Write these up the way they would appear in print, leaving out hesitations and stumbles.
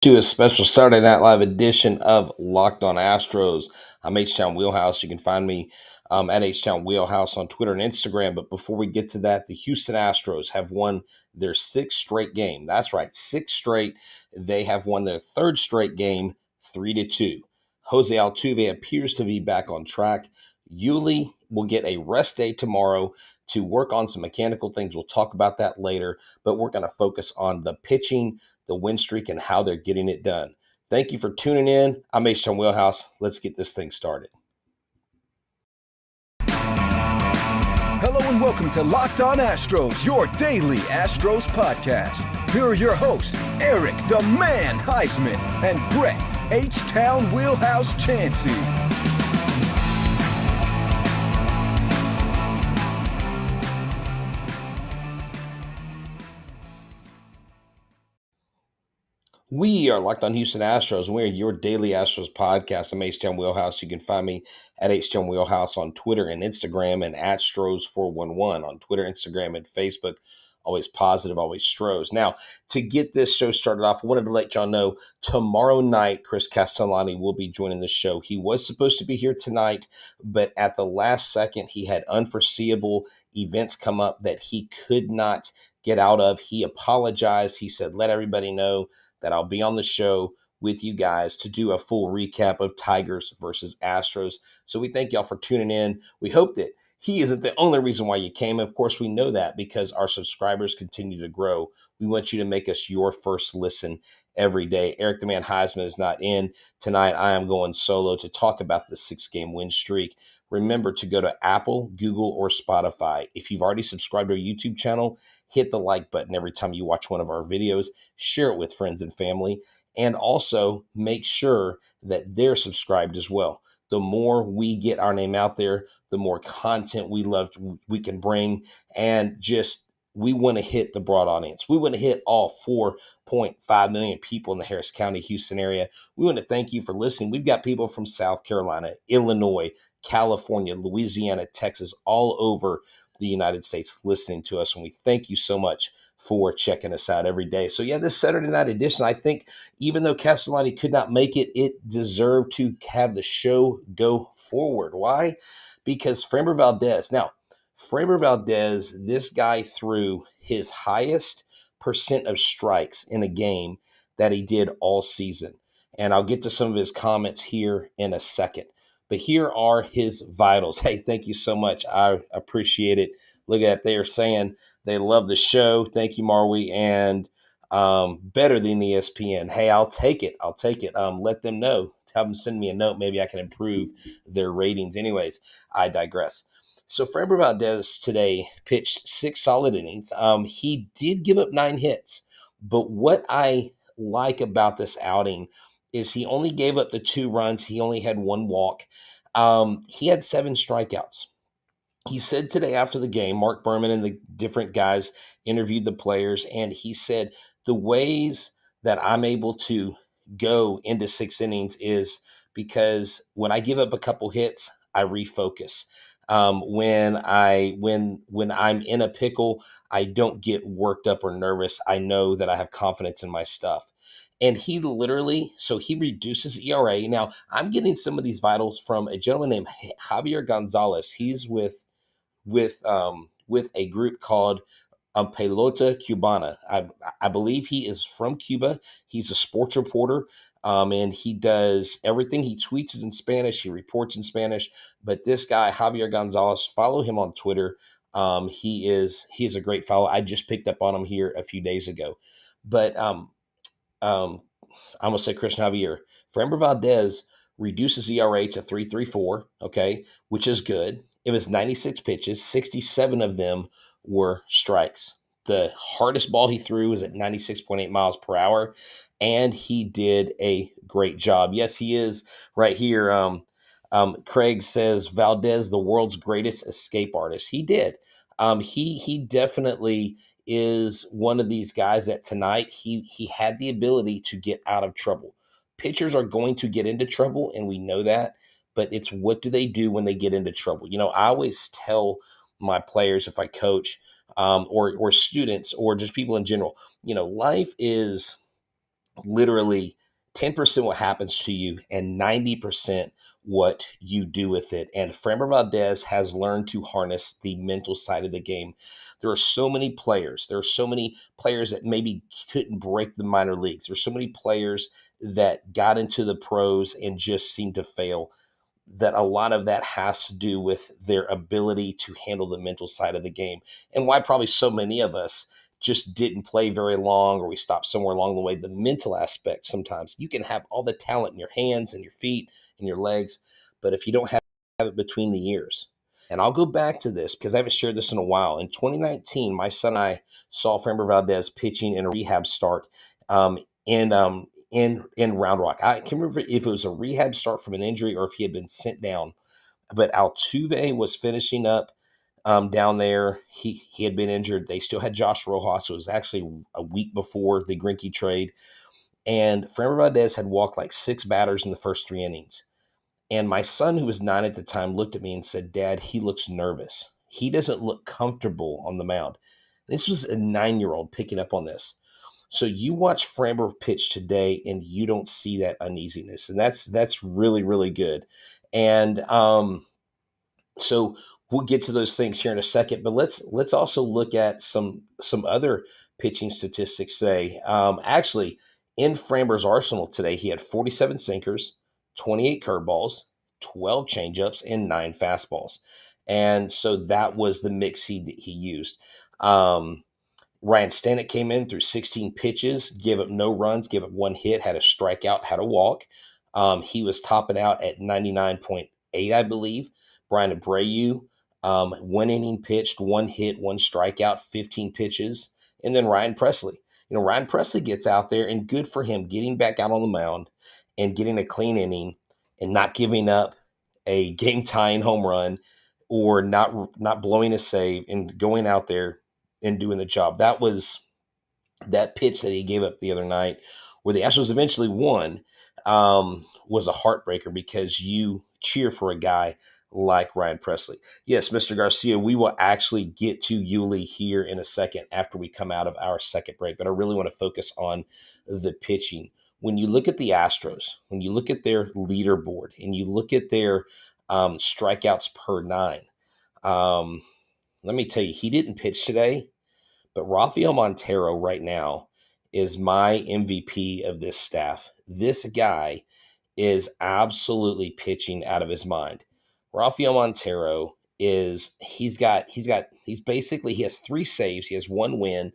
To a special Saturday Night Live edition of Locked On Astros. I'm Htown Wheelhouse. You can find me at Htown Wheelhouse on Twitter and Instagram. But before we get to that, the Houston Astros have won their sixth straight game. That's right, six straight. They have won their third straight game, 3-2. Jose Altuve appears to be back on track. Yuli will get a rest day tomorrow to work on some mechanical things. We'll talk about that later, but we're going to focus on the pitching, the win streak, and how they're getting it done. Thank you for tuning in. I'm Htown Wheelhouse. Let's get this thing started. Hello and welcome to Locked On Astros, your daily Astros podcast. Here are your hosts, Eric the Man Heisman and Brett Htown Wheelhouse Chansey. We are Locked On Houston Astros. We're your daily Astros podcast. I'm Htown Wheelhouse. You can find me at Htown Wheelhouse on Twitter and Instagram, and at Stros411 on Twitter, Instagram, and Facebook. Always positive, always Stros. Now, to get this show started off, I wanted to let y'all know tomorrow night, Chris Castellani will be joining the show. He was supposed to be here tonight, but at the last second, he had unforeseeable events come up that he could not get out of. He apologized. He said, let everybody know that I'll be on the show with you guys to do a full recap of Tigers versus Astros. So we thank y'all for tuning in. We hope that he isn't the only reason why you came. Of course, we know that because our subscribers continue to grow. We want you to make us your first listen every day. Eric the Man Heisman is not in tonight. I am going solo to talk about the 6-game win streak. Remember to go to Apple, Google, or Spotify. If you've already subscribed to our YouTube channel, hit the like button every time you watch one of our videos. Share it with friends and family. And also make sure that they're subscribed as well. The more we get our name out there, the more content we can bring. And just, we want to hit the broad audience. We want to hit all 4.5 million people in the Harris County, Houston area. We want to thank you for listening. We've got people from South Carolina, Illinois, California, Louisiana, Texas, all over the United States listening to us. And we thank you so much for checking us out every day. So yeah, this Saturday night edition, I think even though Castellani could not make it, it deserved to have the show go forward. Why? Because Framber Valdez. Now, Framber Valdez, this guy threw his highest percent of strikes in a game that he did all season. And I'll get to some of his comments here in a second. But here are his vitals. Hey, thank you so much. I appreciate it. Look at that. They are saying they love the show. Thank you, Marwy. And better than ESPN. Hey, I'll take it. I'll take it. Let them know. Have them send me a note. Maybe I can improve their ratings. Anyways, I digress. So Framber Valdez today pitched 6 solid innings. He did give up 9 hits. But what I like about this outing is he only gave up the 2 runs. He only had 1 walk. He had 7 strikeouts. He said today after the game, Mark Berman and the different guys interviewed the players, and he said, the ways that I'm able to go into 6 innings is because when I give up a couple hits, I refocus. When I'm in a pickle, I don't get worked up or nervous. I know that I have confidence in my stuff. And he literally, so he reduces ERA. Now, I'm getting some of these vitals from a gentleman named Javier Gonzalez. He's with a group called Pelota Cubana. I believe he is from Cuba. He's a sports reporter, and he does everything. He tweets in Spanish. He reports in Spanish. But this guy, Javier Gonzalez, follow him on Twitter. He is a great follow. I just picked up on him here a few days ago. But I'm going to say Christian Javier. Framber Valdez reduces ERA to 3.34, okay, which is good. It was 96 pitches, 67 of them were strikes. The hardest ball he threw was at 96.8 miles per hour, and he did a great job. Yes, he is right here. Craig says Valdez, the world's greatest escape artist. He did. He definitely is one of these guys that tonight he had the ability to get out of trouble. Pitchers are going to get into trouble, and we know that, but it's what do they do when they get into trouble? You know, I always tell my players if I coach or students or just people in general, you know, life is literally 10% what happens to you and 90% what you do with it. And Framber Valdez has learned to harness the mental side of the game. There are so many players. There are so many players that maybe couldn't break the minor leagues. There's so many players that got into the pros and just seemed to fail, that a lot of that has to do with their ability to handle the mental side of the game, and why probably so many of us just didn't play very long, or we stopped somewhere along the way. The mental aspect, sometimes you can have all the talent in your hands and your feet and your legs, but if you don't have it between the ears. And I'll go back to this because I haven't shared this in a while. In 2019, my son and I saw Framber Valdez pitching in a rehab start in Round Rock. I can't remember if it was a rehab start from an injury or if he had been sent down. But Altuve was finishing up down there. He had been injured. They still had Josh Rojas. It was actually a week before the Greinke trade. And Framber Valdez had walked like 6 batters in the first 3 innings. And my son, who was 9 at the time, looked at me and said, "Dad, he looks nervous. He doesn't look comfortable on the mound." This was a 9-year-old picking up on this. So you watch Framber pitch today, and you don't see that uneasiness, and that's really, really good. And so we'll get to those things here in a second, but let's also look at some other pitching statistics today. Actually, in Framber's arsenal today, he had 47 sinkers, 28 curveballs, 12 changeups, and 9 fastballs, and so that was the mix he used. Ryan Stanek came in through 16 pitches, gave up no runs, gave up 1 hit, had a strikeout, had a walk. He was topping out at 99.8, I believe. Brian Abreu, 1 inning pitched, 1 hit, 1 strikeout, 15 pitches. And then Ryan Presley. Ryan Presley gets out there, and good for him getting back out on the mound and getting a clean inning and not giving up a game-tying home run or not blowing a save and going out there and doing the job. That was that pitch that he gave up the other night where the Astros eventually won, was a heartbreaker because you cheer for a guy like Ryan Presley. Yes, Mr. Garcia, we will actually get to Yuli here in a second after we come out of our second break, but I really want to focus on the pitching. When you look at the Astros, when you look at their leaderboard and you look at their strikeouts per 9, let me tell you, he didn't pitch today, but Rafael Montero right now is my MVP of this staff. This guy is absolutely pitching out of his mind. Rafael Montero he has 3 saves. He has 1 win,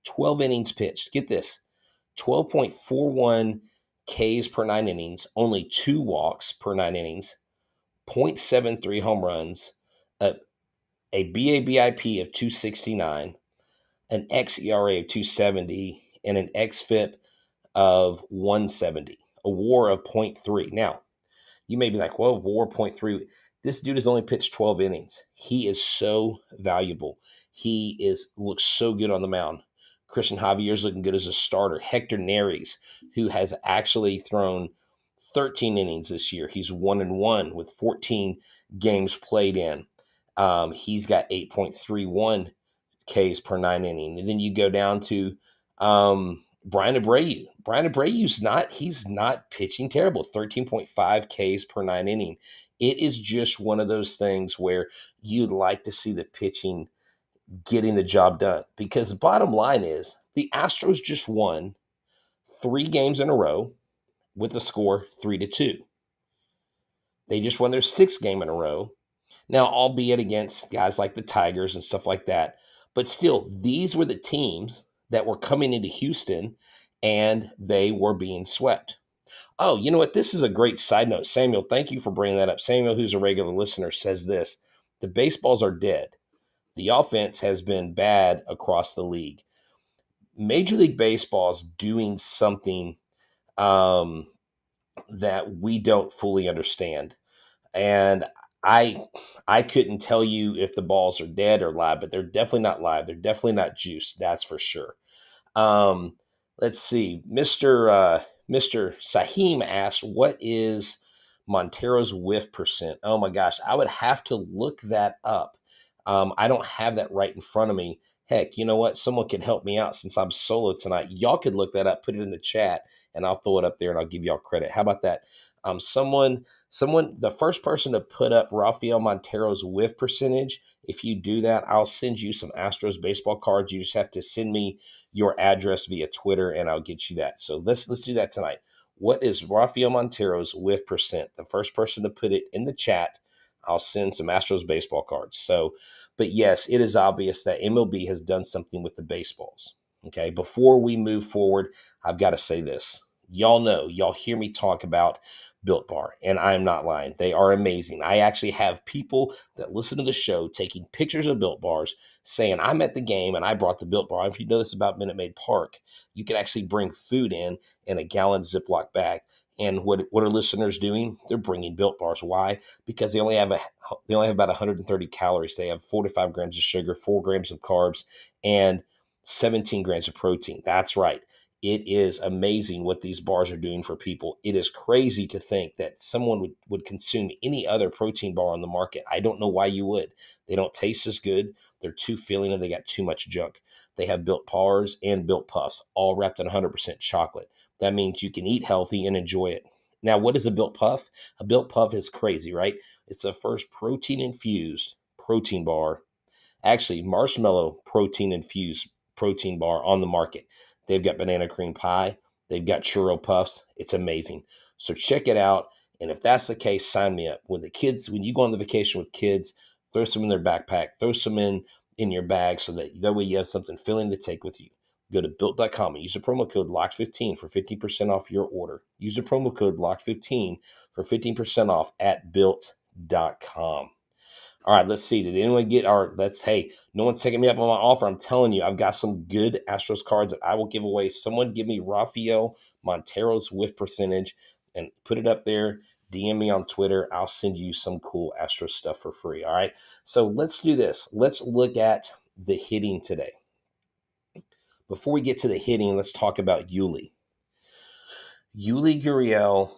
12 innings pitched. Get this, 12.41 Ks per 9 innings, only 2 walks per 9 innings, 0.73 home runs, a BABIP of 269, an xERA of 270, and an xFIP of 170, a WAR of 0.3. Now, you may be like, well, WAR 0.3. This dude has only pitched 12 innings. He is so valuable. He looks so good on the mound. Christian Javier's looking good as a starter. Hector Neris, who has actually thrown 13 innings this year. He's 1-1 with 14 games played in. He's got 8.31 Ks per 9 inning. And then you go down to Brian Abreu. Brian Abreu's not pitching terrible, 13.5 Ks per 9 inning. It is just one of those things where you'd like to see the pitching getting the job done, because the bottom line is the Astros just won 3 games in a row with the score 3-2. They just won their 6th game in a row. Now, albeit against guys like the Tigers and stuff like that, but still, these were the teams that were coming into Houston and they were being swept. Oh, you know what? This is a great side note. Samuel, thank you for bringing that up. Samuel, who's a regular listener, says this: the baseballs are dead. The offense has been bad across the league. Major League Baseball is doing something that we don't fully understand. And I couldn't tell you if the balls are dead or live, but they're definitely not live. They're definitely not juiced. That's for sure. Let's see. Mr. Sahim asked, what is Montero's whiff percent? Oh my gosh, I would have to look that up. I don't have that right in front of me. Heck, you know what? Someone could help me out since I'm solo tonight. Y'all could look that up, put it in the chat, and I'll throw it up there and I'll give y'all credit. How about that? The first person to put up Rafael Montero's whiff percentage, if you do that, I'll send you some Astros baseball cards. You just have to send me your address via Twitter and I'll get you that. So let's do that tonight. What is Rafael Montero's whiff percent? The first person to put it in the chat, I'll send some Astros baseball cards. So, but yes, it is obvious that MLB has done something with the baseballs. Okay, before we move forward, I've got to say this. Y'all hear me talk about Built Bar, and I'm not lying. They are amazing. I actually have people that listen to the show taking pictures of Built Bars saying, I'm at the game and I brought the Built Bar. If you know this about Minute Maid Park, you can actually bring food in a gallon Ziploc bag. And what are listeners doing? They're bringing Built Bars. Why? Because they only have about 130 calories. They have 4 to 5 grams of sugar, 4 grams of carbs, and 17 grams of protein. That's right. It is amazing what these bars are doing for people. It is crazy to think that someone would consume any other protein bar on the market. I don't know why you would. They don't taste as good. They're too filling and they got too much junk. They have Built Bars and Built Puffs, all wrapped in 100% chocolate. That means you can eat healthy and enjoy it. Now, what is a Built Puff? A Built Puff is crazy, right? It's the first protein-infused protein bar, actually marshmallow protein-infused protein bar on the market. They've got banana cream pie. They've got churro puffs. It's amazing. So check it out. And if that's the case, sign me up. When you go on the vacation with kids, throw some in their backpack, throw some in your bag so that way you have something filling to take with you. Go to built.com and use the promo code LOCKED15 for 15% off your order. Use the promo code LOCKED15 for 15% off at built.com. All right, let's see. Did anyone get hey, no one's taking me up on my offer. I'm telling you, I've got some good Astros cards that I will give away. Someone give me Rafael Montero's whiff percentage and put it up there. DM me on Twitter. I'll send you some cool Astros stuff for free. All right. So let's do this. Let's look at the hitting today. Before we get to the hitting, let's talk about Yuli. Yuli Gurriel,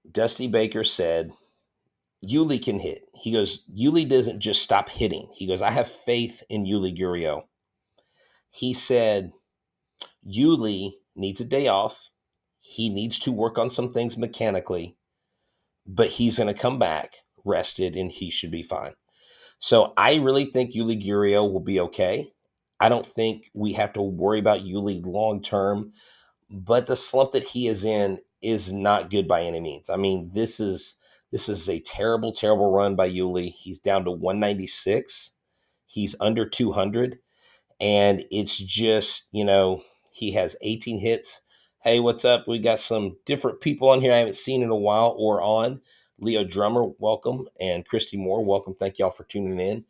Dusty Baker said, Yuli can hit. He goes, Yuli doesn't just stop hitting. He goes, I have faith in Yuli Gurriel. He said, Yuli needs a day off. He needs to work on some things mechanically, but he's going to come back rested and he should be fine. So I really think Yuli Gurriel will be okay. I don't think we have to worry about Yuli long term, but the slump that he is in is not good by any means. I mean, this is a terrible, terrible run by Yuli. He's down to 196. He's under 200. And it's just, he has 18 hits. Hey, what's up? We got some different people on here I haven't seen in a while or on. Leo Drummer, welcome. And Christy Moore, welcome. Thank y'all for tuning in.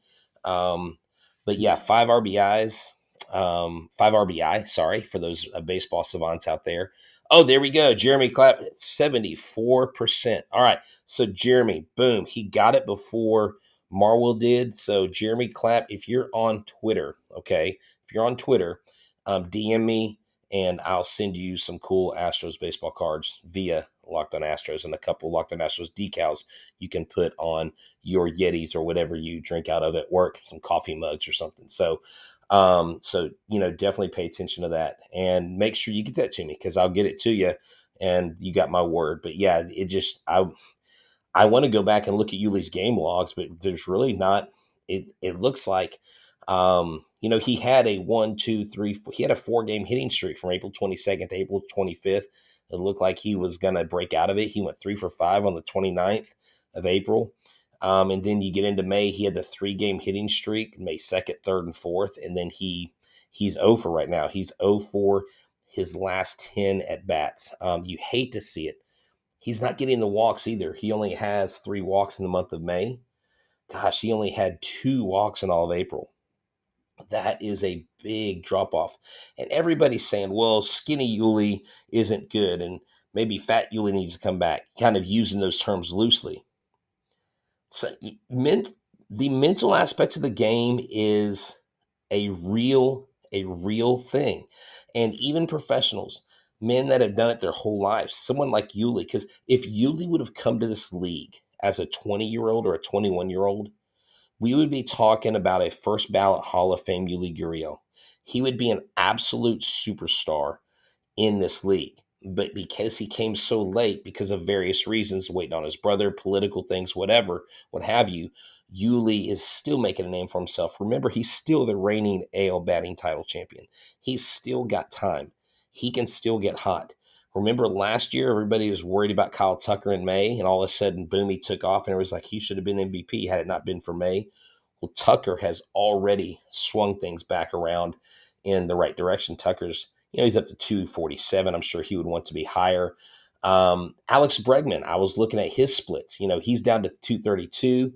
But yeah, 5 RBIs. 5 RBI, sorry, for those baseball savants out there. Oh, there we go. Jeremy Clapp, 74%. All right. So Jeremy, boom, he got it before Marwell did. So Jeremy Clapp, if you're on Twitter, okay, if you're on Twitter, DM me and I'll send you some cool Astros baseball cards via Locked on Astros and a couple Locked on Astros decals you can put on your Yetis or whatever you drink out of at work, some coffee mugs or something. So definitely pay attention to that and make sure you get that to me because I'll get it to you and you got my word. But yeah, I want to go back and look at Yuli's game logs, but there's really not. It looks like, he had a 4-game hitting streak from April 22nd to April 25th. It looked like he was going to break out of it. He went 3 for 5 on the 29th of April. And then you get into May, he had the 3-game hitting streak, May 2nd, 3rd, and 4th. And then he's 0 for right now. He's 0 for his last 10 at bats. You hate to see it. He's not getting the walks either. He only has 3 walks in the month of May. Gosh, he only had 2 walks in all of April. That is a big drop off. And everybody's saying, well, skinny Yuli isn't good and maybe fat Yuli needs to come back, kind of using those terms loosely. So the mental aspect of the game is a real thing. And even professionals, men that have done it their whole lives, someone like Yuli, because if Yuli would have come to this league as a 20-year-old or a 21-year-old, we would be talking about a first ballot Hall of Fame Yuli Gurriel. He would be an absolute superstar in this league. But because he came so late, because of various reasons, waiting on his brother, political things, whatever, what have you, Yuli is still making a name for himself. Remember, he's still the reigning AL batting title champion. He's still got time. He can still get hot. Remember last year, everybody was worried about Kyle Tucker in May, and all of a sudden, boom, he took off, and it was like he should have been MVP had it not been for May. Well, Tucker has already swung things back around in the right direction. Tucker's, he's up to 247. I'm sure he would want to be higher. Alex Bregman, I was looking at his splits. He's down to 232,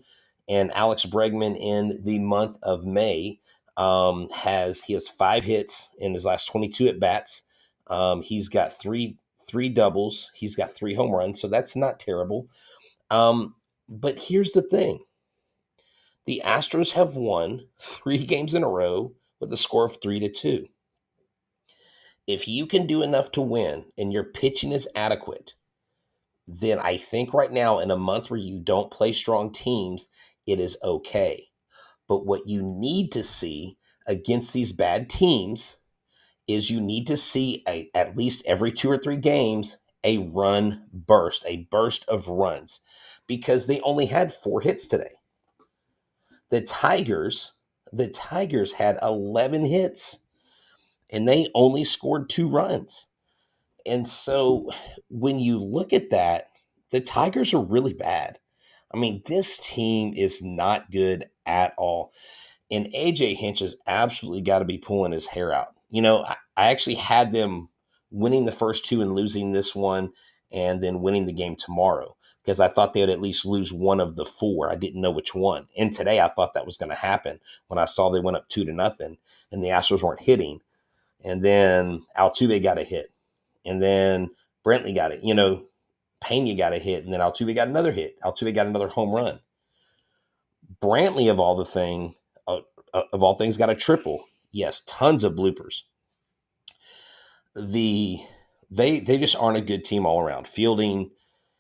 and Alex Bregman in the month of May has 5 hits in his last 22 at bats. He's got three doubles. He's got 3 home runs, so that's not terrible. But here's the thing. The Astros have won 3 games in a row with a score of 3-2. If you can do enough to win and your pitching is adequate, then I think right now in a month where you don't play strong teams, it is okay. But what you need to see against these bad teams is you need to see at least every 2 or 3 games, a burst of runs, because they only had 4 hits today. The Tigers had 11 hits and they only scored 2 runs. And so when you look at that, the Tigers are really bad. I mean, this team is not good at all. And AJ Hinch has absolutely got to be pulling his hair out. I actually had them winning the first 2 and losing this one and then winning the game tomorrow because I thought they would at least lose one of the 4. I didn't know which one. And today I thought that was going to happen when I saw they went up 2-0 and the Astros weren't hitting. And then Altuve got a hit. And then Brantley got it. Peña got a hit. And then Altuve got another hit. Altuve got another home run. Brantley, of all things, got a triple. Yes, tons of bloopers. They just aren't a good team all around. Fielding,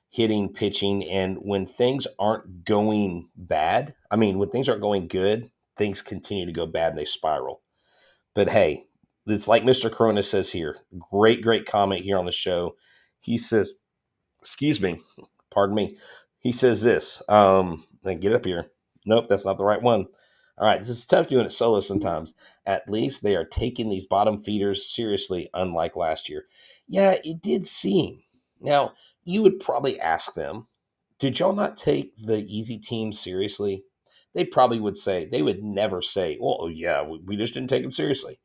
hitting, pitching, and when things aren't going bad, when things aren't going good, things continue to go bad and they spiral. But hey, it's like Mr. Corona says here. Great comment here on the show. He says, pardon me. He says this. Get up here. Nope, that's not the right one. All right, this is tough doing it solo sometimes. At least they are taking these bottom feeders seriously, unlike last year. Yeah, it did seem. Now, you would probably ask them, did y'all not take the easy team seriously? They probably would say, they would never say, well, yeah, we just didn't take them seriously.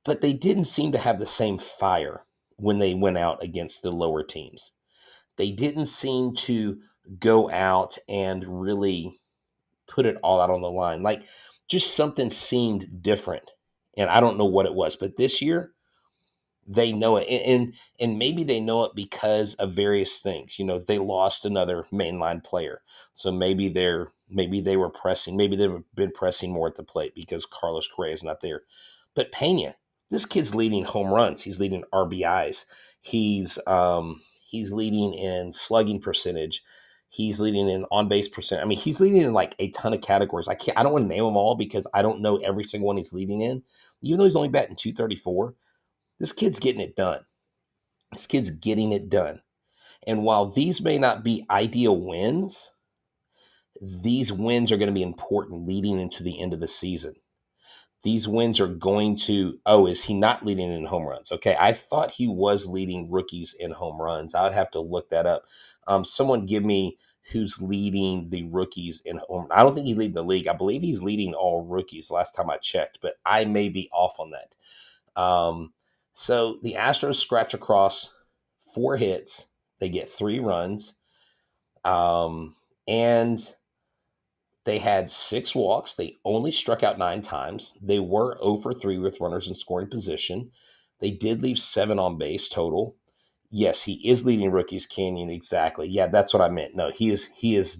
But they didn't seem to have the same fire when they went out against the lower teams. They didn't seem to go out and really put it all out on the line. Like, just something seemed different. And I don't know what it was. But this year, they know it. And maybe they know it because of various things. They lost another mainline player. So maybe they were pressing. Maybe they've been pressing more at the plate because Carlos Correa is not there. But Peña, this kid's leading home runs. He's leading RBIs. He's leading in slugging percentage. He's leading in on-base percent. He's leading in like a ton of categories. I don't want to name them all because I don't know every single one he's leading in. Even though he's only batting 234, this kid's getting it done. This kid's getting it done. And while these may not be ideal wins, these wins are going to be important leading into the end of the season. These wins are going to, is he not leading in home runs? Okay, I thought he was leading rookies in home runs. I would have to look that up. Someone give me who's leading the rookies in home. I don't think he's leading the league. I believe he's leading all rookies last time I checked, but I may be off on that. So the Astros scratch across 4 hits. They get 3 runs. And they had 6 walks. They only struck out 9 times. They were 0 for 3 with runners in scoring position. They did leave 7 on base total. Yes, he is leading rookies, Canyon. Exactly. Yeah, that's what I meant. No, he's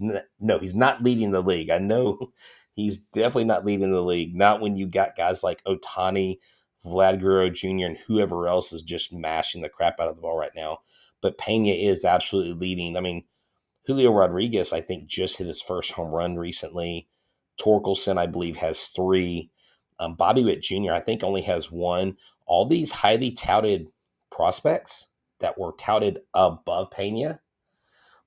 not leading the league. I know he's definitely not leading the league. Not when you got guys like Ohtani, Vlad Guerrero Jr., and whoever else is just mashing the crap out of the ball right now. But Peña is absolutely leading. Julio Rodriguez, I think, just hit his first home run recently. Torkelson, I believe, has 3. Bobby Witt Jr., I think, only has 1. All these highly touted prospects that were touted above Peña,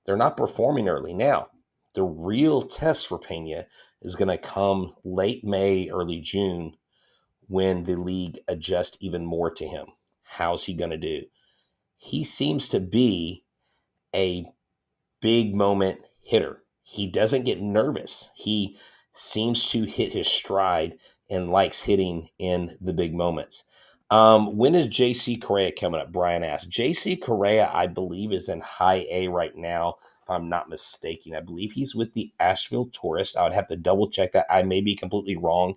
they're not performing early. Now, the real test for Peña is going to come late May, early June, when the league adjusts even more to him. How's he going to do? He seems to be a big moment hitter. He doesn't get nervous. He seems to hit his stride and likes hitting in the big moments. When is JC Correa coming up? Brian asked. JC Correa, I believe, is in high A right now, if I'm not mistaken. I believe he's with the Asheville Tourist. I would have to double check that. I may be completely wrong.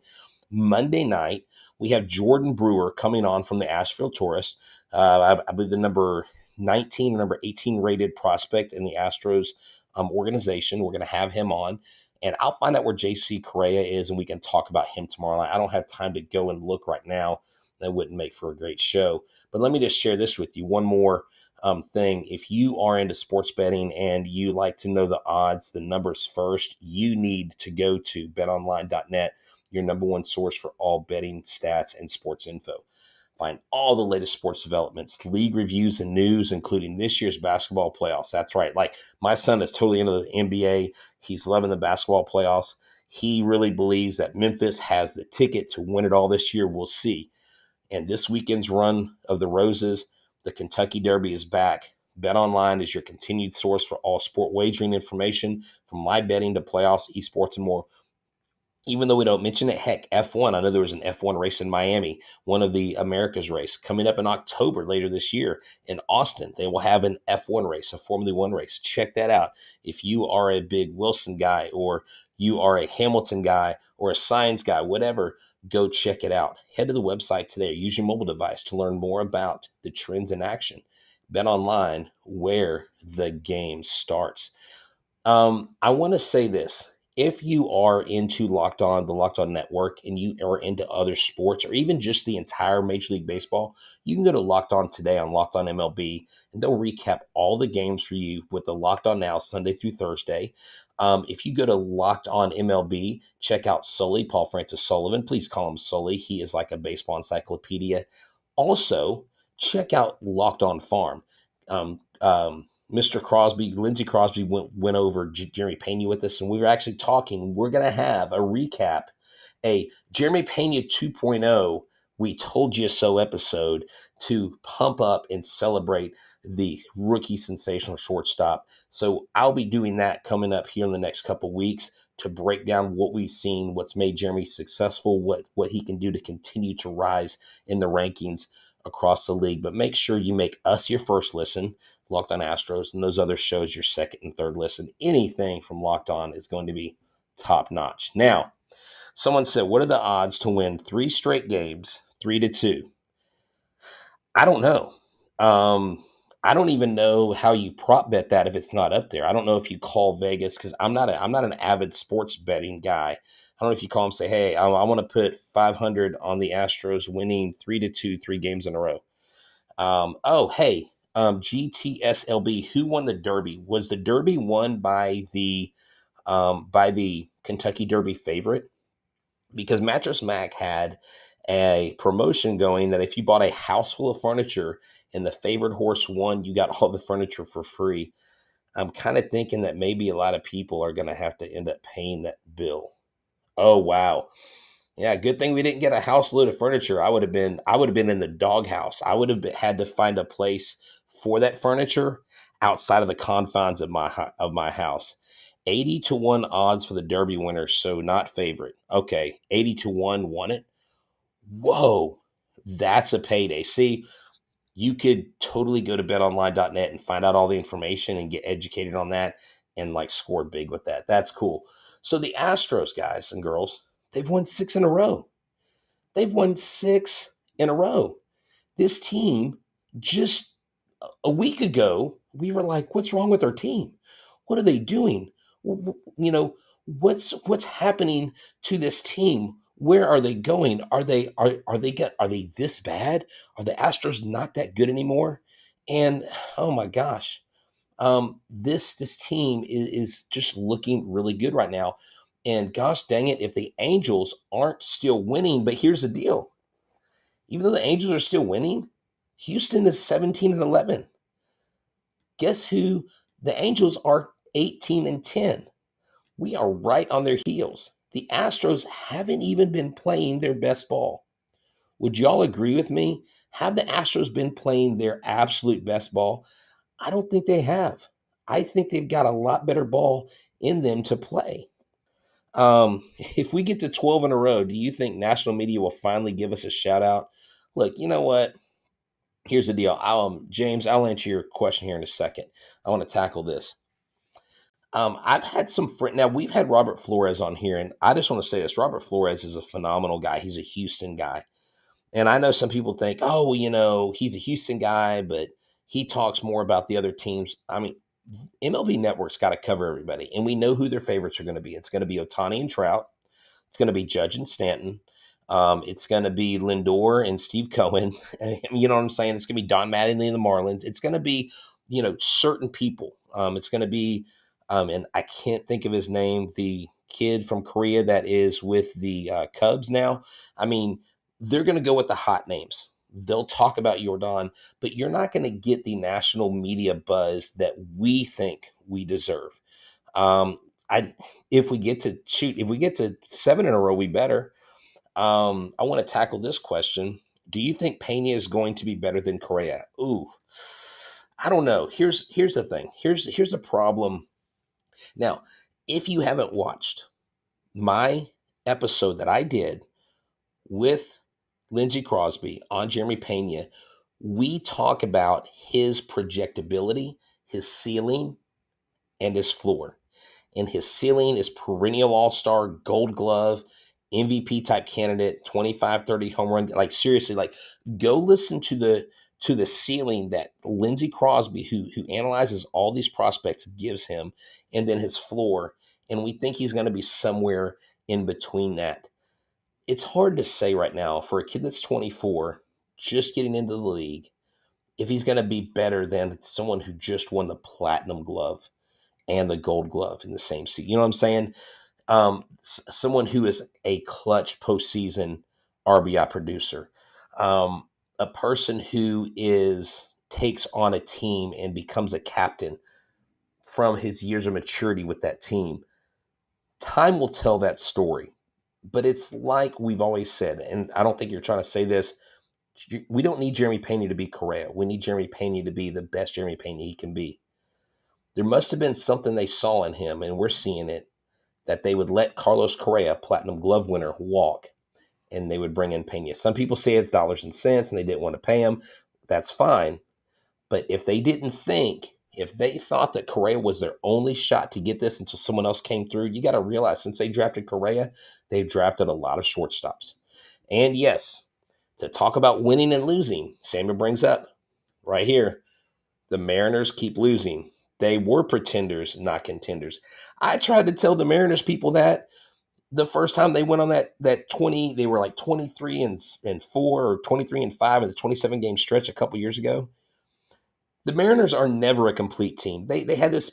Monday night, we have Jordan Brewer coming on from the Asheville Tourist. I believe the number 19 or number 18 rated prospect in the Astros organization. We're going to have him on, and I'll find out where JC Correa is, and we can talk about him tomorrow night. I don't have time to go and look right now. That wouldn't make for a great show. But let me just share this with you. One more thing. If you are into sports betting and you like to know the odds, the numbers first, you need to go to betonline.net, your number one source for all betting stats and sports info. Find all the latest sports developments, league reviews, and news, including this year's basketball playoffs. That's right. Like, my son is totally into the NBA. He's loving the basketball playoffs. He really believes that Memphis has the ticket to win it all this year. We'll see. And this weekend's run of the Roses, the Kentucky Derby, is back. BetOnline is your continued source for all sport wagering information, from live betting to playoffs, esports, and more. Even though we don't mention it, heck, F1, I know there was an F1 race in Miami, one of the America's race, coming up in October later this year in Austin. They will have an F1 race, a Formula One race. Check that out. If you are a big Wilson guy, or you are a Hamilton guy, or a Sainz guy, whatever, go check it out. Head to the website today or use your mobile device to learn more about the trends in action. Bet online, where the game starts. I want to say this. If you are into Locked On, the Locked On Network, and you are into other sports, or even just the entire Major League Baseball, you can go to Locked On Today on Locked On MLB, and they'll recap all the games for you with the Locked On Now Sunday through Thursday. If you go to Locked On MLB, check out Sully, Paul Francis Sullivan. Please call him Sully. He is like a baseball encyclopedia. Also, check out Locked On Farm. Mr. Crosby, Lindsey Crosby went over Jeremy Peña with us, and we were actually talking. We're going to have a recap, a Jeremy Peña 2.0 We Told You So episode to pump up and celebrate the rookie sensational shortstop. So I'll be doing that coming up here in the next couple weeks to break down what we've seen, what's made Jeremy successful, what he can do to continue to rise in the rankings across the league. But make sure you make us your first listen, Locked On Astros, and those other shows your second and third listen. Anything from Locked On is going to be top notch. Now, someone said, what are the odds to win 3 straight games, 3-2? I don't know. I don't even know how you prop bet that if it's not up there. I don't know if you call Vegas, because I'm not an avid sports betting guy. I don't know if you call them and say, hey, I want to put 500 on the Astros winning 3-2, 3 games in a row. GTSLB, who won the Derby? Was the Derby won by the Kentucky Derby favorite? Because Mattress Mac had a promotion going that if you bought a house full of furniture and the favored horse won, you got all the furniture for free. I'm kind of thinking that maybe a lot of people are going to have to end up paying that bill. Oh, wow. Yeah, good thing we didn't get a house load of furniture. I would have been in the doghouse. I would have had to find a place for that furniture outside of the confines of my house. 80-1 odds for the Derby winner, so not favorite. Okay, 80-1 won it. Whoa, that's a payday. See, you could totally go to betonline.net and find out all the information and get educated on that and like score big with that. That's cool. So the Astros, guys and girls, they've won 6 in a row. They've won 6 in a row. This team, just a week ago, we were like, what's wrong with our team? What are they doing? You know, what's happening to this team? Where are they going? Are they this bad? Are the Astros not that good anymore? And oh my gosh, This team is just looking really good right now. And gosh dang it, if the Angels aren't still winning, but here's the deal. Even though the Angels are still winning, Houston is 17-11. Guess who? The Angels are 18-10. We are right on their heels. The Astros haven't even been playing their best ball. Would y'all agree with me? Have the Astros been playing their absolute best ball? I don't think they have. I think they've got a lot better ball in them to play. If we get to 12 in a row, do you think national media will finally give us a shout out? Look, you know what? Here's the deal. James, I'll answer your question here in a second. I want to tackle this. I've had some friends. Now, we've had Robert Flores on here, and I just want to say this. Robert Flores is a phenomenal guy. He's a Houston guy. And I know some people think, oh, well, he's a Houston guy, but he talks more about the other teams. I mean, MLB Network's got to cover everybody, and we know who their favorites are going to be. It's going to be Ohtani and Trout. It's going to be Judge and Stanton. It's going to be Lindor and Steve Cohen. You know what I'm saying? It's going to be Don Mattingly and the Marlins. It's going to be, certain people. It's going to be, and I can't think of his name, the kid from Korea that is with the Cubs now. I mean, they're going to go with the hot names. They'll talk about Jordan, but you're not going to get the national media buzz that we think we deserve. If we get to 7 in a row, we better. I want to tackle this question. Do you think Peña is going to be better than Correa? Ooh, I don't know. Here's the thing. Here's a problem. Now, if you haven't watched my episode that I did with Lindsey Crosby on Jeremy Peña, we talk about his projectability, his ceiling, and his floor. And his ceiling is perennial all-star, gold glove, MVP type candidate, 25, 30 home run. Like seriously, like go listen to the ceiling that Lindsey Crosby, who analyzes all these prospects, gives him, and then his floor. And we think he's going to be somewhere in between that. It's hard to say right now for a kid that's 24, just getting into the league, if he's going to be better than someone who just won the platinum glove and the gold glove in the same season. You know what I'm saying? Someone who is a clutch postseason RBI producer, a person who takes on a team and becomes a captain from his years of maturity with that team. Time will tell that story, but it's like we've always said, and I don't think you're trying to say this. We don't need Jeremy Peña to be Correa. We need Jeremy Peña to be the best Jeremy Peña he can be. There must have been something they saw in him, and we're seeing it, that they would let Carlos Correa, platinum glove winner, walk, and they would bring in Peña. Some people say it's dollars and cents, and they didn't want to pay him. That's fine. But if they thought that Correa was their only shot to get this until someone else came through, you got to realize since they drafted Correa, they've drafted a lot of shortstops. And yes, to talk about winning and losing, Samuel brings up right here, the Mariners keep losing. They were pretenders, not contenders. I tried to tell the Mariners people that the first time they went on that 20, they were like 23-4 or 23-5 in the 27 game stretch a couple years ago. The Mariners are never a complete team. They had this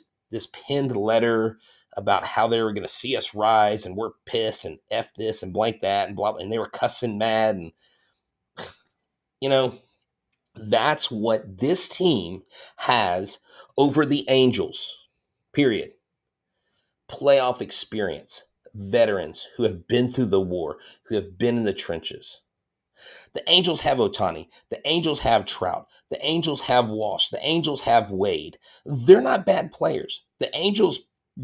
pinned letter about how they were going to see us rise and we're pissed and F this and blank that and blah, blah, and they were cussing mad. And, that's what this team has over the Angels, period. Playoff experience, veterans who have been through the war, who have been in the trenches. The Angels have Ohtani. The Angels have Trout. The Angels have Walsh. The Angels have Wade. They're not bad players. The Angels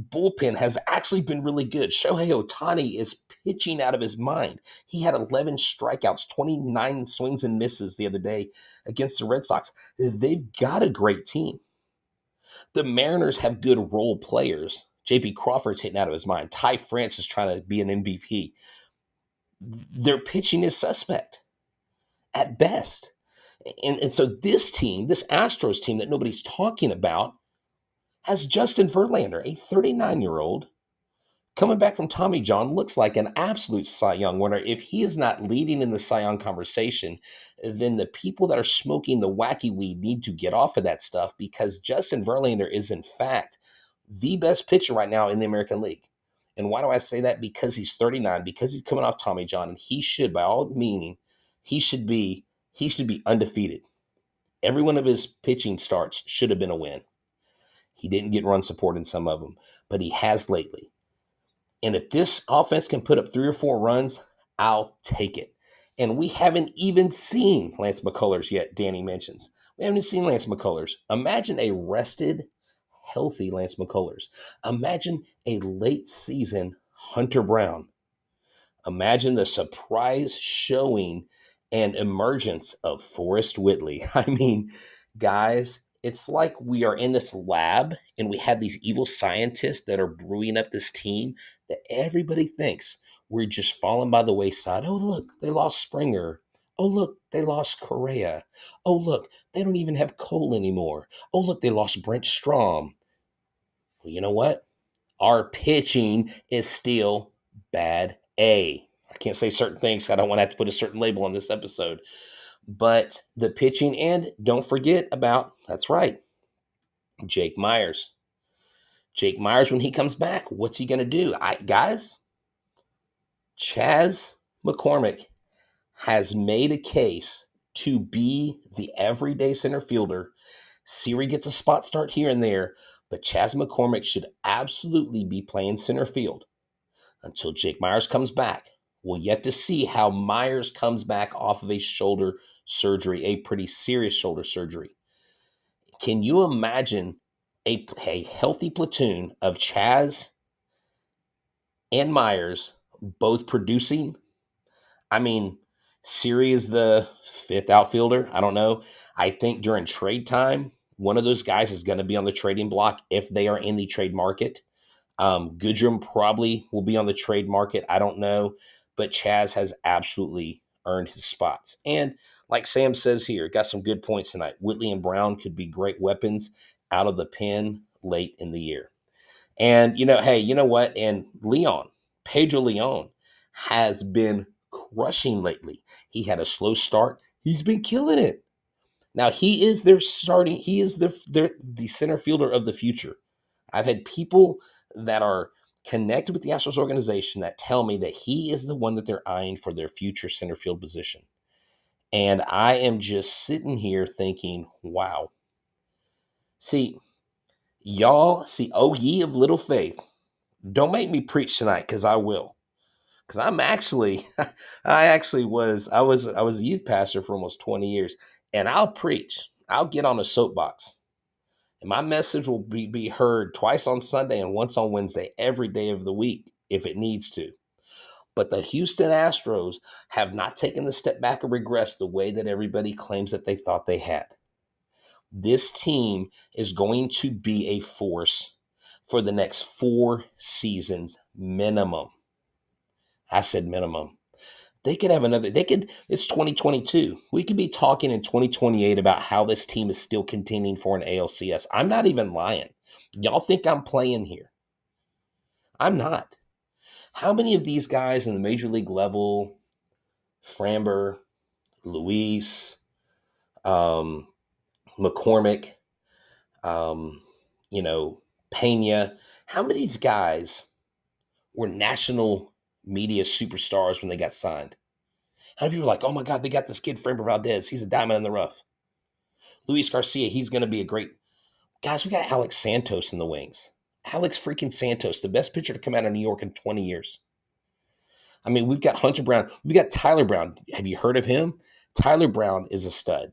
bullpen has actually been really good. Shohei Ohtani is pitching out of his mind. He had 11 strikeouts, 29 swings and misses the other day against the Red Sox. They've got a great team. The Mariners have good role players. J.P. Crawford's hitting out of his mind. Ty France is trying to be an MVP. Their pitching is suspect at best. And so this team, this Astros team that nobody's talking about, has Justin Verlander, a 39-year-old coming back from Tommy John, looks like an absolute Cy Young winner. If he is not leading in the Cy Young conversation, then the people that are smoking the wacky weed need to get off of that stuff, because Justin Verlander is, in fact, the best pitcher right now in the American League. And why do I say that? Because he's 39, because he's coming off Tommy John, and he should, by all meaning, he should be undefeated. Every one of his pitching starts should have been a win. He didn't get run support in some of them, but he has lately. And if this offense can put up 3 or 4 runs, I'll take it. And we haven't even seen Lance McCullers yet, Danny mentions. We haven't seen Lance McCullers. Imagine a rested, healthy Lance McCullers. Imagine a late season Hunter Brown. Imagine the surprise showing and emergence of Forrest Whitley. I mean, guys, it's like we are in this lab and we have these evil scientists that are brewing up this team that everybody thinks we're just falling by the wayside. Oh, look, they lost Springer. Oh, look, they lost Correa. Oh, look, they don't even have Cole anymore. Oh, look, they lost Brent Strom. Well, you know what? Our pitching is still bad A. I can't say certain things. I don't want to have to put a certain label on this episode. But the pitching, and don't forget about, that's right, Jake Myers. Jake Myers, when he comes back, what's he going to do? Guys, Chas McCormick has made a case to be the everyday center fielder. Siri gets a spot start here and there, but Chas McCormick should absolutely be playing center field until Jake Myers comes back. We'll yet to see how Myers comes back off of a shoulder surgery, a pretty serious shoulder surgery. Can you imagine a healthy platoon of Chas and Myers both producing? I mean, Siri is the 5th outfielder. I don't know. I think during trade time, one of those guys is going to be on the trading block if they are in the trade market. Goodrum probably will be on the trade market. I don't know. But Chas has absolutely earned his spots. And like Sam says here, got some good points tonight. Whitley and Brown could be great weapons out of the pen late in the year. And, hey, you know what? And Pedro Leon has been crushing lately. He had a slow start. He's been killing it. Now, he is the center fielder of the future. I've had people that are connected with the Astros organization that tell me that he is the one that they're eyeing for their future center field position. And I am just sitting here thinking, wow. See, oh ye of little faith, don't make me preach tonight, because I will. Because I'm actually, I was a youth pastor for almost 20 years, and I'll preach. I'll get on a soapbox. And my message will be heard twice on Sunday and once on Wednesday, every day of the week, if it needs to. But the Houston Astros have not taken the step back or regressed the way that everybody claims that they thought they had. This team is going to be a force for the next 4 seasons minimum. I said minimum. It's 2022. We could be talking in 2028 about how this team is still contending for an ALCS. I'm not even lying. Y'all think I'm playing here. I'm not. How many of these guys in the major league level, Framber, Luis, McCormick, Peña, how many of these guys were national media superstars when they got signed? How many people are like, oh my God, they got this kid, Framber Valdez. He's a diamond in the rough. Luis Garcia, he's going to be a great... Guys, we got Alex Santos in the wings. Alex freaking Santos, the best pitcher to come out of New York in 20 years. I mean, we've got Hunter Brown. We've got Tyler Brown. Have you heard of him? Tyler Brown is a stud.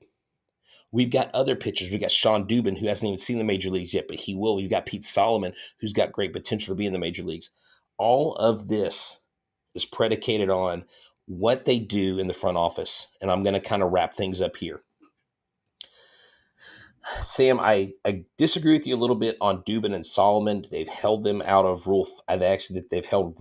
We've got other pitchers. We've got Sean Dubin, who hasn't even seen the major leagues yet, but he will. We've got Pete Solomon, who's got great potential to be in the major leagues. All of this is predicated on what they do in the front office. And I'm going to kind of wrap things up here. Sam, I disagree with you a little bit on Dubin and Solomon. They've held them out of they've held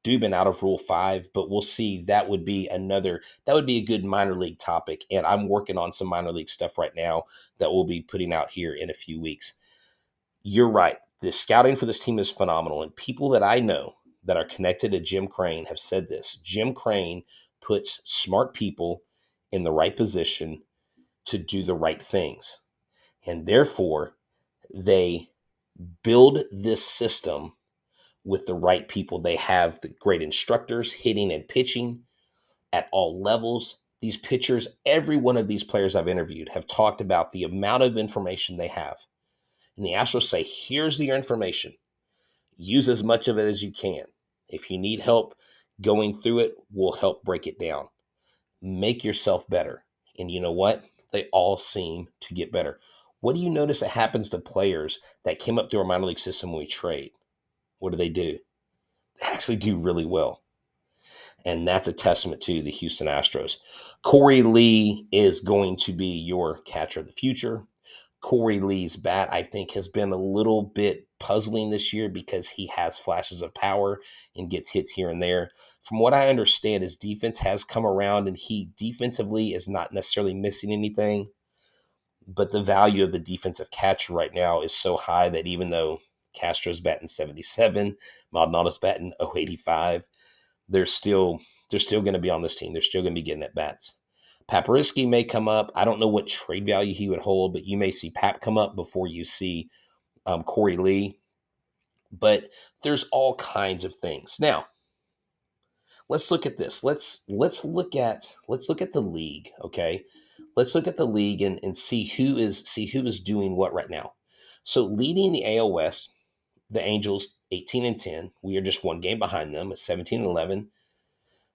Dubin out of Rule 5, but we'll see. That would be a good minor league topic. And I'm working on some minor league stuff right now that we'll be putting out here in a few weeks. You're right. The scouting for this team is phenomenal. And people that I know that are connected to Jim Crane have said this. Jim Crane puts smart people in the right position to do the right things. And therefore, they build this system with the right people. They have the great instructors hitting and pitching at all levels. These pitchers, every one of these players I've interviewed have talked about the amount of information they have. And the Astros say, here's your information. Use as much of it as you can. If you need help going through it, we'll help break it down. Make yourself better. And you know what? They all seem to get better. What do you notice that happens to players that came up through our minor league system when we trade? What do? They actually do really well. And that's a testament to the Houston Astros. Corey Lee is going to be your catcher of the future. Corey Lee's bat, I think, has been a little bit puzzling this year because he has flashes of power and gets hits here and there. From what I understand, his defense has come around, and he defensively is not necessarily missing anything. But the value of the defensive catcher right now is so high that even though Castro's batting 77, Maldonado's batting 085, they're still going to be on this team. They're still going to be getting at bats. Paperiski may come up. I don't know what trade value he would hold, but you may see Pap come up before you see Corey Lee. But there's all kinds of things. Now, let's look at this. Let's look at the league. Okay, let's look at the league and see who is doing what right now. So leading the AL West, the Angels 18-10. We are just one game behind them at 17-11.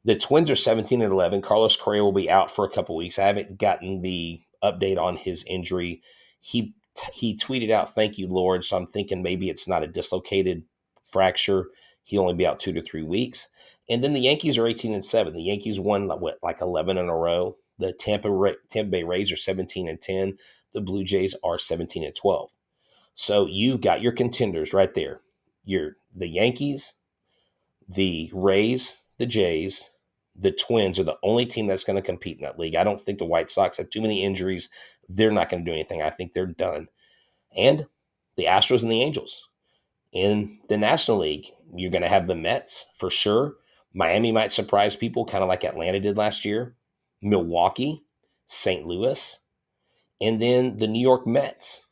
The Twins are 17-11. Carlos Correa will be out for a couple weeks. I haven't gotten the update on his injury. He tweeted out, "Thank you, Lord." So I'm thinking maybe it's not a dislocated fracture. He'll only be out 2 to 3 weeks. And then the Yankees are 18-7. The Yankees won like 11 in a row. The Tampa Bay Rays are 17-10. The Blue Jays are 17-12. So you got your contenders right there. You're the Yankees, the Rays, the Jays, the Twins are the only team that's going to compete in that league. I don't think the White Sox have too many injuries. They're not going to do anything. I think they're done. And the Astros and the Angels. In the National League, you're going to have the Mets for sure. Miami might surprise people, kind of like Atlanta did last year. Milwaukee, St. Louis, and then the New York Mets.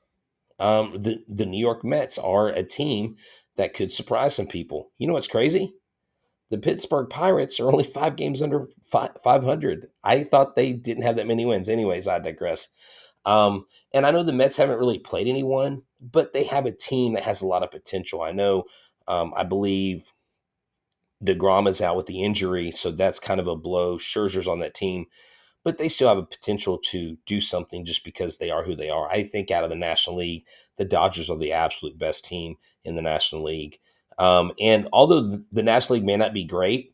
The New York Mets are a team that could surprise some people. You know what's crazy? The Pittsburgh Pirates are only 5 games under 500. I thought they didn't have that many wins. Anyways, I digress. And I know the Mets haven't really played anyone, but they have a team that has a lot of potential. I know, I believe DeGrom is out with the injury, so that's kind of a blow. Scherzer's on that team, but they still have a potential to do something just because they are who they are. I think out of the National League, the Dodgers are the absolute best team in the National League. And although the National League may not be great,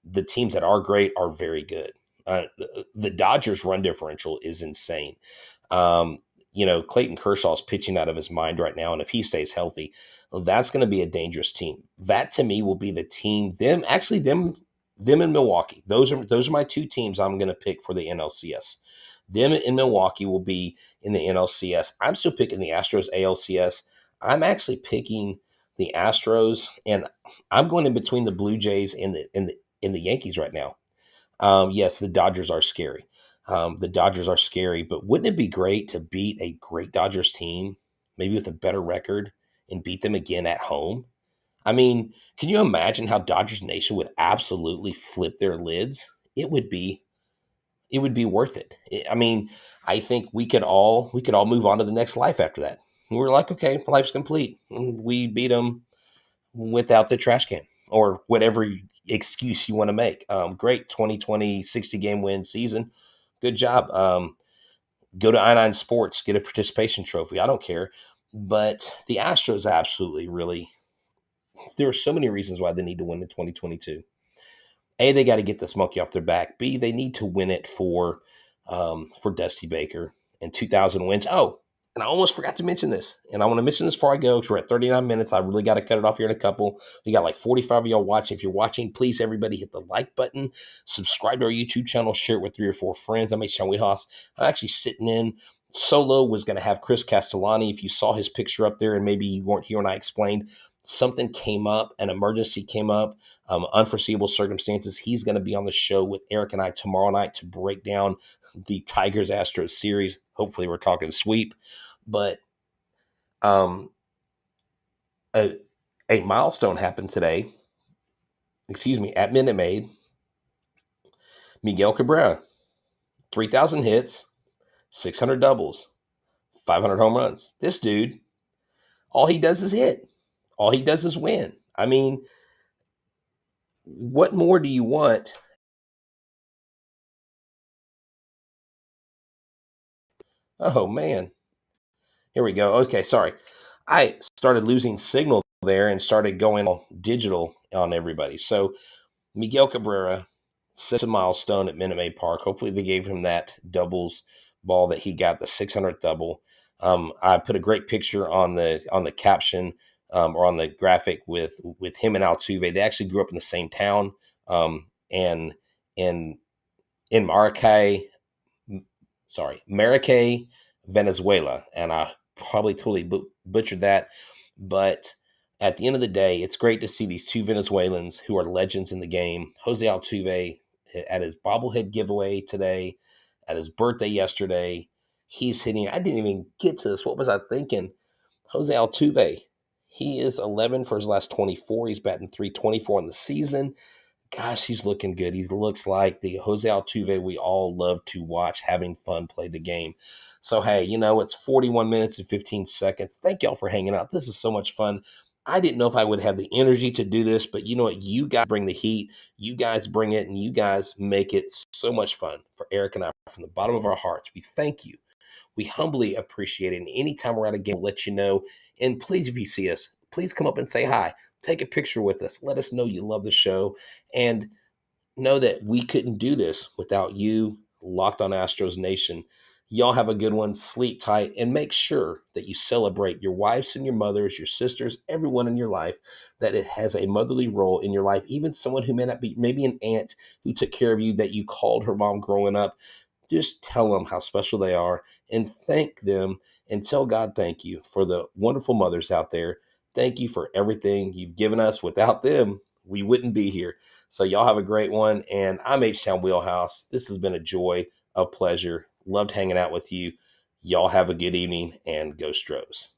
the teams that are great are very good. The Dodgers' run differential is insane. Clayton Kershaw's pitching out of his mind right now, and if he stays healthy, that's going to be a dangerous team. That to me will be the team. Them in Milwaukee. Those are my 2 teams I'm going to pick for the NLCS. Them in Milwaukee will be in the NLCS. I'm still picking the Astros ALCS. I'm actually picking the Astros, and I'm going in between the Blue Jays and the Yankees right now. Yes, the Dodgers are scary. But wouldn't it be great to beat a great Dodgers team, maybe with a better record, and beat them again at home? I mean, can you imagine how Dodgers Nation would absolutely flip their lids? It would be worth it. I mean, I think we could all move on to the next life after that. We're like, okay, life's complete. We beat them without the trash can or whatever excuse you want to make. Great 2020 60-game win season. Good job. Go to I9 Sports, get a participation trophy. I don't care. But the Astros absolutely really, there are so many reasons why they need to win in 2022. A, they got to get this monkey off their back. B, they need to win it for Dusty Baker and 2,000 wins. Oh, and I almost forgot to mention this, and I want to mention this before I go because we're at 39 minutes. I really got to cut it off here in a couple. We got like 45 of y'all watching. If you're watching, please, everybody, hit the like button, subscribe to our YouTube channel, share it with 3 or 4 friends. I'm Htown Wheelhouse. I'm actually sitting in. Solo was going to have Chris Castellani. If you saw his picture up there and maybe you weren't here when I explained, something came up, an emergency came up, unforeseeable circumstances, he's going to be on the show with Eric and I tomorrow night to break down the Tigers Astros series. Hopefully, we're talking sweep, but um, a, a milestone happened today. Excuse me, at Minute Maid. Miguel Cabrerra, 3,000 hits, 600 doubles, 500 home runs. This dude, all he does is hit. All he does is win. I mean, what more do you want? Oh, man. Here we go. Okay, sorry. I started losing signal there and started going all digital on everybody. So Miguel Cabrera sets a milestone at Minute Maid Park. Hopefully they gave him that doubles ball that he got, the 600th double. I put a great picture on the caption or on the graphic with him and Altuve. They actually grew up in the same town, and in Maracay, Venezuela, and I probably totally butchered that. But at the end of the day, it's great to see these two Venezuelans who are legends in the game. Jose Altuve at his bobblehead giveaway today, at his birthday yesterday, he's hitting. I didn't even get to this. What was I thinking? Jose Altuve, he is 11 for his last 24. He's batting 324 in the season. Gosh, he's looking good. He looks like the Jose Altuve we all love to watch, having fun, play the game. So, hey, it's 41 minutes and 15 seconds. Thank y'all for hanging out. This is so much fun. I didn't know if I would have the energy to do this, but you know what? You guys bring the heat. You guys bring it, and you guys make it so much fun for Eric and I from the bottom of our hearts. We thank you. We humbly appreciate it. And anytime we're at a game, we'll let you know. And please, if you see us, please come up and say hi. Take a picture with us. Let us know you love the show. And know that we couldn't do this without you, Locked on Astros Nation. Y'all have a good one. Sleep tight and make sure that you celebrate your wives and your mothers, your sisters, everyone in your life that it has a motherly role in your life. Even someone who may not be, maybe an aunt who took care of you that you called her mom growing up. Just tell them how special they are and thank them and tell God thank you for the wonderful mothers out there. Thank you for everything you've given us. Without them, we wouldn't be here. So y'all have a great one. And I'm Htown Wheelhouse. This has been a joy, a pleasure. Loved hanging out with you. Y'all have a good evening and go Stros.